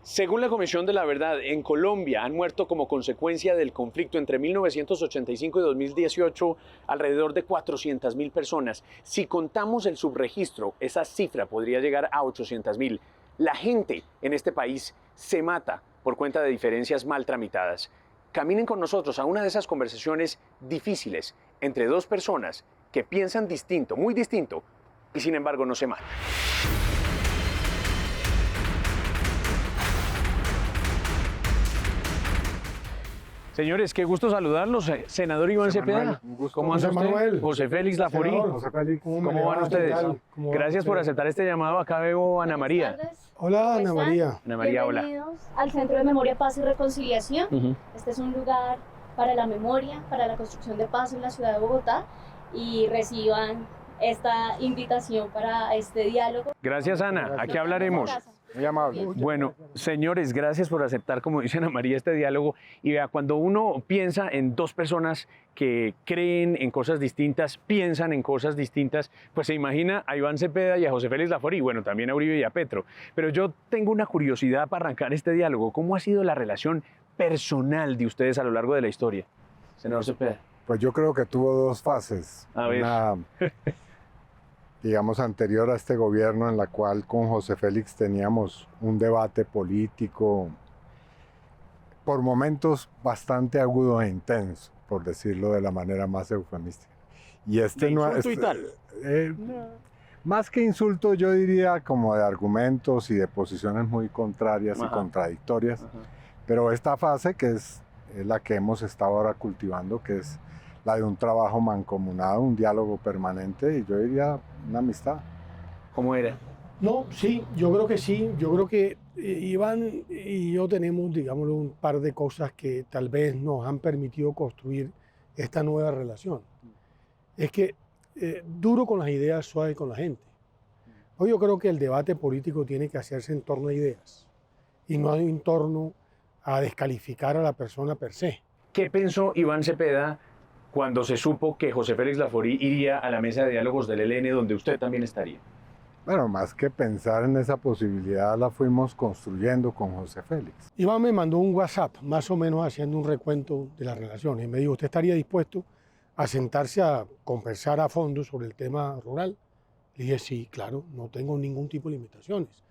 Según la Comisión de la Verdad, en Colombia han muerto como consecuencia del conflicto entre 1985 y 2018 alrededor de 400.000 personas. Si contamos el subregistro, esa cifra podría llegar a 800.000. La gente en este país se mata por cuenta de diferencias mal tramitadas. Caminen con nosotros a una de esas conversaciones difíciles entre dos personas que piensan distinto, muy distinto, y sin embargo no se matan. Señores, qué gusto saludarlos. Senador Iván Cepeda, ¿cómo anda usted? José Félix Laforí, ¿cómo van ustedes? Gracias por aceptar este llamado. Acá veo a Ana María. Hola, Ana María. Ana María, hola. Bienvenidos al Centro de Memoria, Paz y Reconciliación. Este es un lugar para la memoria, para la construcción de paz en la ciudad de Bogotá, y reciban esta invitación para este diálogo. Gracias, Ana. Aquí hablaremos. Muy amable. Bueno, señores, gracias por aceptar, como dice Ana María, este diálogo. Y vea, cuando uno piensa en dos personas que creen en cosas distintas, piensan en cosas distintas, pues se imagina a Iván Cepeda y a José Félix Laforí, bueno, también a Uribe y a Petro. Pero yo tengo una curiosidad para arrancar este diálogo. ¿Cómo ha sido la relación personal de ustedes a lo largo de la historia, senador Cepeda? Pues yo creo que tuvo dos fases. A ver. Una, digamos, anterior a este gobierno, en la cual con José Félix teníamos un debate político por momentos bastante agudo e intenso, por decirlo de la manera más eufemística. Y este ¿De insulto y tal? Más que insulto, yo diría como de argumentos y de posiciones muy contrarias y contradictorias. Pero esta fase, que es la que hemos estado ahora cultivando, que es la de un trabajo mancomunado, un diálogo permanente, y yo diría una amistad. ¿Cómo era? No, sí, yo creo que sí. Yo creo que Iván y yo tenemos, digámoslo, un par de cosas que tal vez nos han permitido construir esta nueva relación. Es que duro con las ideas, suave con la gente. Hoy yo creo que el debate político tiene que hacerse en torno a ideas y no en torno a descalificar a la persona per se. ¿Qué pensó Iván Cepeda cuando se supo que José Félix Laforí iría a la mesa de diálogos del ELN, donde usted también estaría? Bueno, más que pensar en esa posibilidad, la fuimos construyendo con José Félix. Iván me mandó un WhatsApp, más o menos haciendo un recuento de las relaciones. Y me dijo, ¿usted estaría dispuesto a sentarse a conversar a fondo sobre el tema rural? Le dije, sí, claro, no tengo ningún tipo de limitaciones.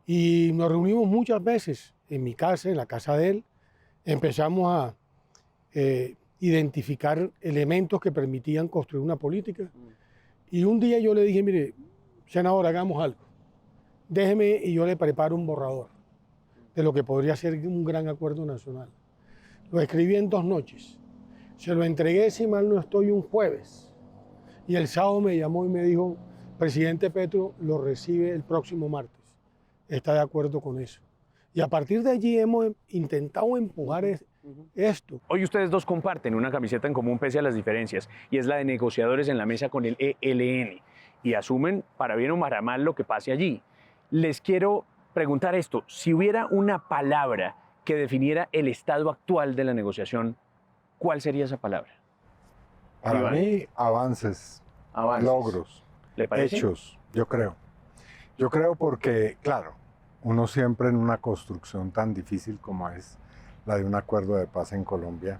Y nos reunimos muchas veces en mi casa, en la casa de él. Empezamos a identificar elementos que permitían construir una política. Y un día yo le dije, mire, senador, hagamos algo. Déjeme y yo le preparo un borrador de lo que podría ser un gran acuerdo nacional. Lo escribí en 2 noches. Se lo entregué, si mal no estoy, un jueves. Y el sábado me llamó y me dijo, presidente Petro lo recibe el próximo martes. ¿Está de acuerdo con eso? Y a partir de allí hemos intentado empujar esto. Hoy ustedes dos comparten una camiseta en común pese a las diferencias, y es la de negociadores en la mesa con el ELN, y asumen para bien o para mal lo que pase allí. Les quiero preguntar esto: si hubiera una palabra que definiera el estado actual de la negociación, ¿cuál sería esa palabra? Para Iván. mí, avances, logros, ¿Le parece? hechos, yo creo. Yo creo porque, claro, uno siempre en una construcción tan difícil como es la de un acuerdo de paz en Colombia,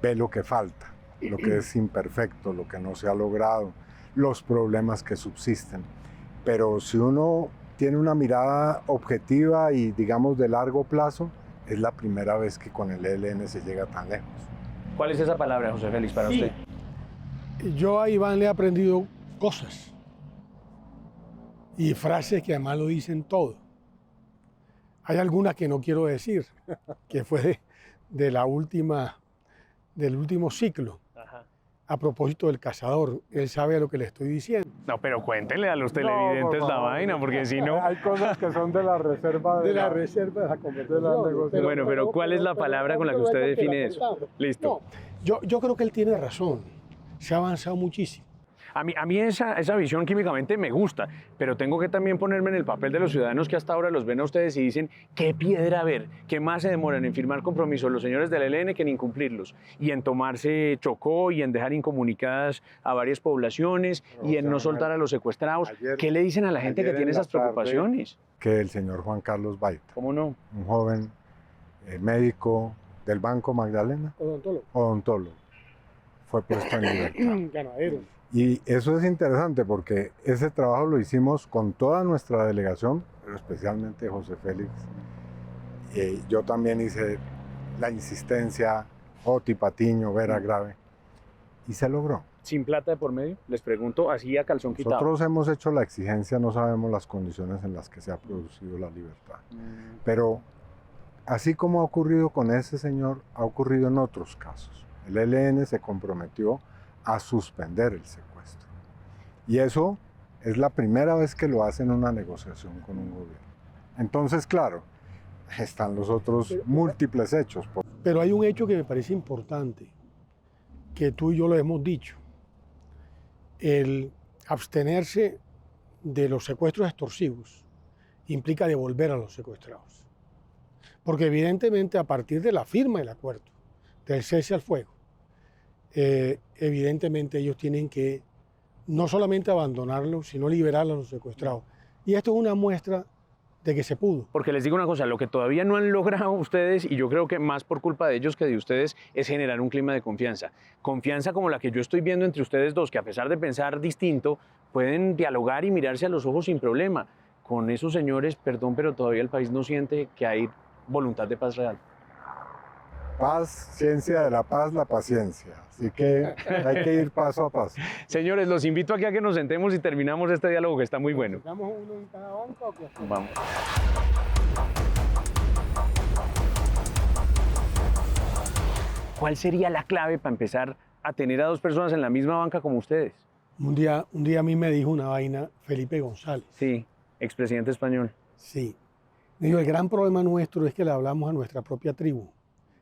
ve lo que falta, lo que es imperfecto, lo que no se ha logrado, los problemas que subsisten. Pero si uno tiene una mirada objetiva y, digamos, de largo plazo, es la primera vez que con el ELN se llega tan lejos. ¿Cuál es esa palabra, José Félix, para usted? Yo a Iván le he aprendido cosas y frases que además lo dicen todo. Hay algunas que no quiero decir, que fue del último ciclo. A propósito del cazador, él sabe a lo que le estoy diciendo. No, pero cuéntenle a los televidentes la vaina, porque si no... Hay cosas que son de la reserva De la reserva de la conversación. Bueno, pero ¿cuál es la palabra con la que usted define eso? Listo. No, yo creo que él tiene razón. Se ha avanzado muchísimo. A mí esa visión químicamente me gusta, pero tengo que también ponerme en el papel de los ciudadanos que hasta ahora los ven a ustedes y dicen, ¿qué piedra ver? ¿Qué más se demoran en firmar compromisos los señores del ELN que en incumplirlos? Y en tomarse Chocó y en dejar incomunicadas a varias poblaciones y en no soltar a los secuestrados. ¿Qué le dicen a la gente que tiene esas preocupaciones? Que el señor Juan Carlos Baita, ¿Cómo no? un joven médico del Banco Magdalena, odontólogo, fue puesto en libertad. Ganadero. Y eso es interesante porque ese trabajo lo hicimos con toda nuestra delegación, pero especialmente José Félix. Yo también hice la insistencia, Oti Patiño, Vera Grave, y se logró. ¿Sin plata de por medio? Les pregunto, así a calzón quitado. Nosotros hemos hecho la exigencia, no sabemos las condiciones en las que se ha producido la libertad. Pero así como ha ocurrido con ese señor, ha ocurrido en otros casos. El ELN se comprometió a suspender el secuestro. Y eso es la primera vez que lo hace en una negociación con un gobierno. Entonces, claro, están los otros múltiples hechos. Pero hay un hecho que me parece importante, que tú y yo lo hemos dicho. El abstenerse de los secuestros extorsivos implica devolver a los secuestrados. Porque evidentemente a partir de la firma del acuerdo, del cese al fuego, evidentemente ellos tienen que no solamente abandonarlos, sino liberar a los secuestrados. Y esto es una muestra de que se pudo. Porque les digo una cosa, lo que todavía no han logrado ustedes, y yo creo que más por culpa de ellos que de ustedes, es generar un clima de confianza. Confianza como la que yo estoy viendo entre ustedes dos, que a pesar de pensar distinto, pueden dialogar y mirarse a los ojos sin problema. Con esos señores, perdón, pero todavía el país no siente que hay voluntad de paz real. Paz, ciencia de la paz, la paciencia. Así que hay que ir paso a paso. Señores, los invito aquí a que nos sentemos y terminamos este diálogo que está muy bueno. ¿Damos uno en cada banca o qué? Vamos. ¿Cuál sería la clave para empezar a tener a dos personas en la misma banca como ustedes? Un día a mí me dijo una vaina Felipe González. Sí, expresidente español. Sí. Me dijo, el gran problema nuestro es que le hablamos a nuestra propia tribu.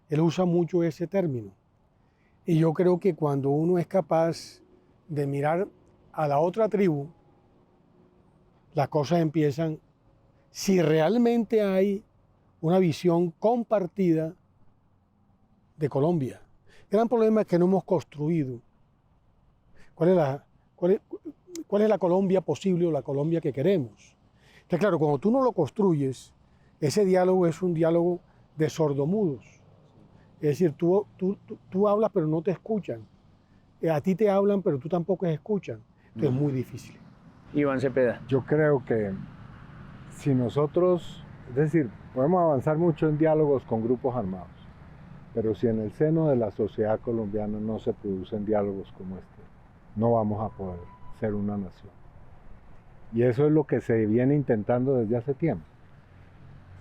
Él usa mucho ese término. Y yo creo que cuando uno es capaz de mirar a la otra tribu, las cosas empiezan, si realmente hay una visión compartida de Colombia. El gran problema es que no hemos construido cuál es la Colombia posible o la Colombia que queremos. Entonces, claro, cuando tú no lo construyes, ese diálogo es un diálogo de sordomudos. Es decir, tú hablas pero no te escuchan. A ti te hablan pero tú tampoco escuchan. Entonces es muy difícil. Iván Cepeda. Yo creo que si nosotros, es decir, podemos avanzar mucho en diálogos con grupos armados, pero si en el seno de la sociedad colombiana no se producen diálogos como este, no vamos a poder ser una nación. Y eso es lo que se viene intentando desde hace tiempo.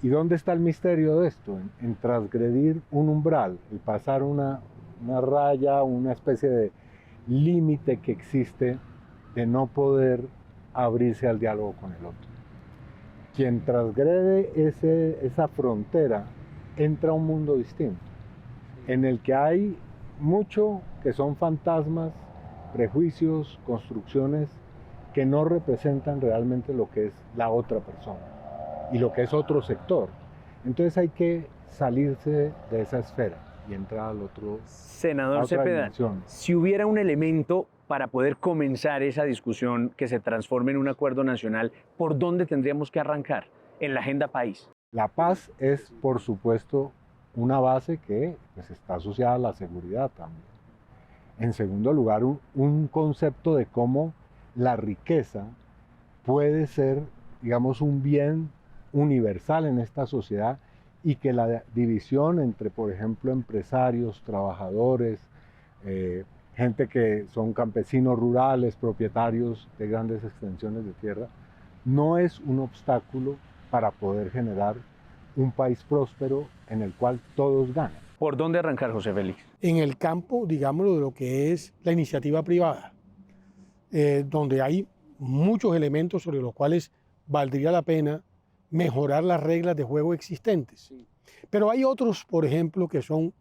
¿Y dónde está el misterio de esto? En transgredir un umbral, el pasar una raya, una especie de límite que existe de no poder abrirse al diálogo con el otro. Quien transgrede esa frontera entra a un mundo distinto, en el que hay mucho que son fantasmas, prejuicios, construcciones que no representan realmente lo que es la otra persona y lo que es otro sector. Entonces hay que salirse de esa esfera y entrar al otro. Senador Cepeda, si hubiera un elemento para poder comenzar esa discusión que se transforme en un acuerdo nacional, ¿por dónde tendríamos que arrancar en la agenda país? La paz es, por supuesto, una base que pues, está asociada a la seguridad también. En segundo lugar, un concepto de cómo la riqueza puede ser, digamos, un bien universal en esta sociedad y que la división entre, por ejemplo, empresarios, trabajadores, gente que son campesinos rurales, propietarios de grandes extensiones de tierra, no es un obstáculo para poder generar un país próspero en el cual todos ganan. ¿Por dónde arrancar, José Félix? En el campo, digámoslo, de lo que es la iniciativa privada, donde hay muchos elementos sobre los cuales valdría la pena mejorar las reglas de juego existentes. Sí. Pero hay otros, por ejemplo, que son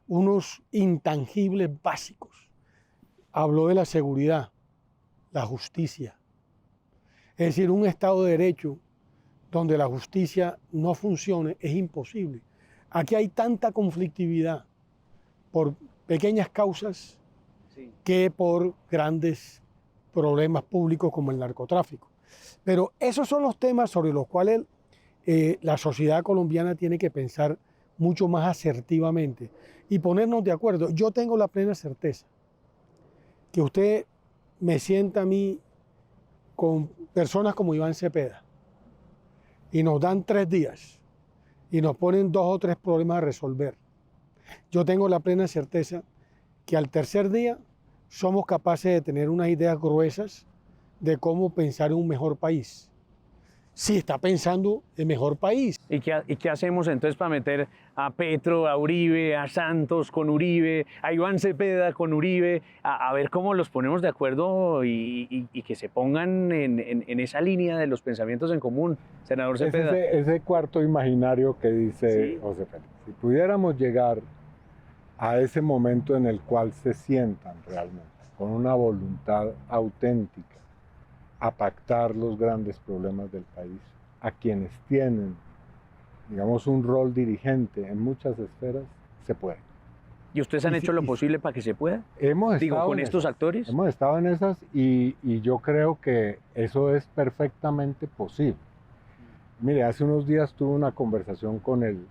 unos intangibles básicos. Habló de la seguridad. la justicia. Es decir, un Estado de Derecho donde la justicia no funcione es imposible. Aquí hay tanta conflictividad por pequeñas causas que por grandes problemas públicos como el narcotráfico. Pero esos son los temas sobre los cuales la sociedad colombiana tiene que pensar mucho más asertivamente y ponernos de acuerdo. Yo tengo la plena certeza que usted me sienta a mí con personas como Iván Cepeda y nos dan 3 días y nos ponen 2 o 3 problemas a resolver. Yo tengo la plena certeza que al tercer día somos capaces de tener unas ideas gruesas de cómo pensar en un mejor país. Si está pensando en mejor país. ¿Y qué hacemos entonces para meter a Petro, a Uribe, a Santos con Uribe, a Iván Cepeda con Uribe, a ver cómo los ponemos de acuerdo y que se pongan en esa línea de los pensamientos en común, senador Cepeda? Ese cuarto imaginario que dice Sí. José Félix. Si pudiéramos llegar a ese momento en el cual se sientan realmente con una voluntad auténtica a pactar los grandes problemas del país, a quienes tienen, digamos, un rol dirigente en muchas esferas, se puede. ¿Y ustedes han hecho lo posible para que se pueda? Hemos Digo, estado con en estos esas. actores. Hemos estado en esas y yo creo que eso es perfectamente posible. Mire, hace unos días tuve una conversación con el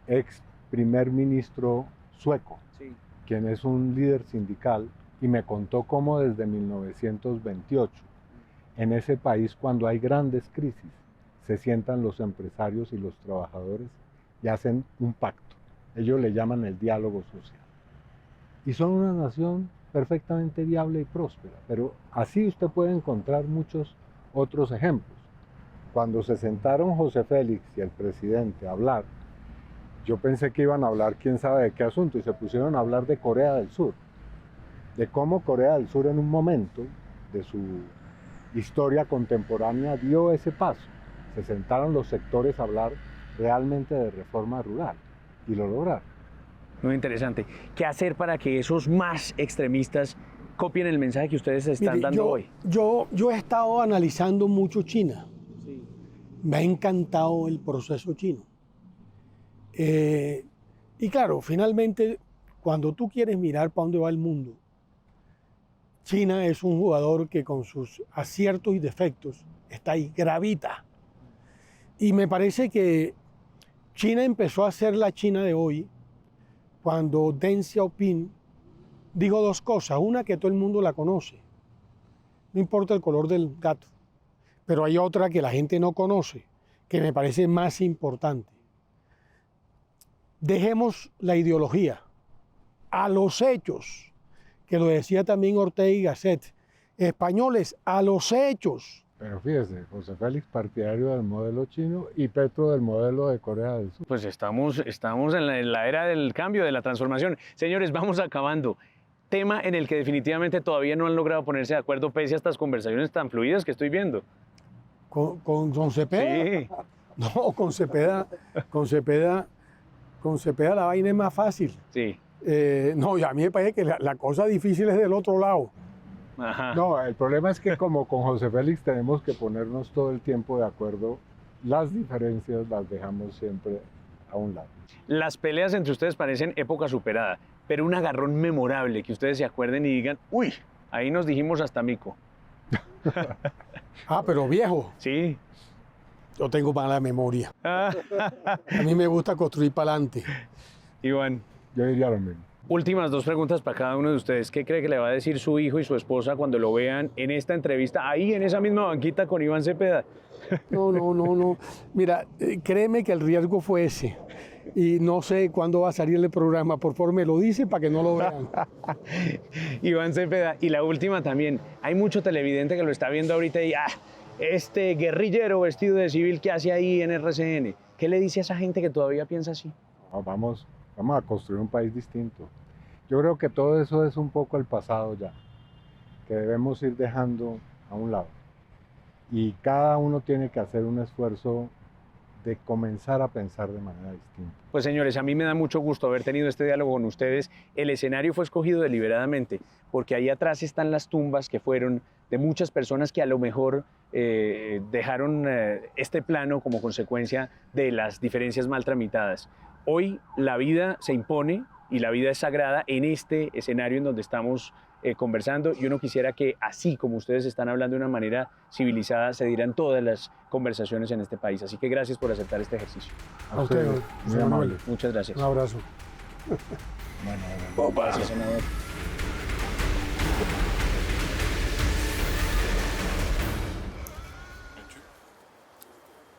ex primer ministro sueco, Sí. quien es un líder sindical, y me contó cómo desde 1928, en ese país, cuando hay grandes crisis, se sientan los empresarios y los trabajadores y hacen un pacto. Ellos le llaman el diálogo social. Y son una nación perfectamente viable y próspera, pero así usted puede encontrar muchos otros ejemplos. Cuando se sentaron José Félix y el presidente a hablar, yo pensé que iban a hablar quién sabe de qué asunto, y se pusieron a hablar de Corea del Sur, de cómo Corea del Sur en un momento de su historia contemporánea dio ese paso. Se sentaron los sectores a hablar realmente de reforma rural y lo lograron. Muy interesante. ¿Qué hacer para que esos más extremistas copien el mensaje que ustedes están Mire, dando hoy? Yo he estado analizando mucho China. Sí. Me ha encantado el proceso chino. Y claro, finalmente, cuando tú quieres mirar para dónde va el mundo, China es un jugador que con sus aciertos y defectos está ahí, gravita. Y me parece que China empezó a ser la China de hoy cuando Deng Xiaoping dijo 2 cosas. Una, que todo el mundo la conoce, no importa el color del gato. Pero hay otra que la gente no conoce, que me parece más importante. Dejemos la ideología a los hechos, que lo decía también Ortega y Gasset. Españoles, a los hechos. Pero fíjese, José Félix partidario del modelo chino y Petro del modelo de Corea del Sur. Pues estamos en la era del cambio, de la transformación. Señores, vamos acabando. Tema en el que definitivamente todavía no han logrado ponerse de acuerdo pese a estas conversaciones tan fluidas que estoy viendo. ¿Con Cepeda? Sí. No, con Cepeda la vaina es más fácil. Sí. No, y a mí me parece que la cosa difícil es del otro lado. Ajá. No, el problema es que como con José Félix tenemos que ponernos todo el tiempo de acuerdo, las diferencias las dejamos siempre a un lado. Las peleas entre ustedes parecen época superada, pero un agarrón memorable que ustedes se acuerden y digan, uy, ahí nos dijimos hasta mico. Ah, pero viejo, Sí. yo tengo mala memoria. A mí me gusta construir para adelante. Iván, Yo diría lo mismo. últimas 2 preguntas para cada uno de ustedes. ¿Qué cree que le va a decir su hijo y su esposa cuando lo vean en esta entrevista, ahí en esa misma banquita con Iván Cepeda? No. Mira, créeme que el riesgo fue ese. Y no sé cuándo va a salir el programa. Por favor, me lo dice para que no lo vean. Iván Cepeda. Y la última también. Hay mucho televidente que lo está viendo ahorita y, este guerrillero vestido de civil, ¿qué hace ahí en RCN? ¿Qué le dice a esa gente que todavía piensa así? No, vamos a construir un país distinto. Yo creo que todo eso es un poco el pasado ya, que debemos ir dejando a un lado. Y cada uno tiene que hacer un esfuerzo de comenzar a pensar de manera distinta. Pues señores, a mí me da mucho gusto haber tenido este diálogo con ustedes. El escenario fue escogido deliberadamente porque ahí atrás están las tumbas que fueron de muchas personas que a lo mejor dejaron este plano como consecuencia de las diferencias mal tramitadas. Hoy la vida se impone y la vida es sagrada en este escenario en donde estamos conversando. Yo no quisiera que así como ustedes están hablando de una manera civilizada se dieran todas las conversaciones en este país. Así que gracias por aceptar este ejercicio. A usted, muy señor amable. Manuel. Muchas gracias. Un abrazo. Bueno, Gracias, senador.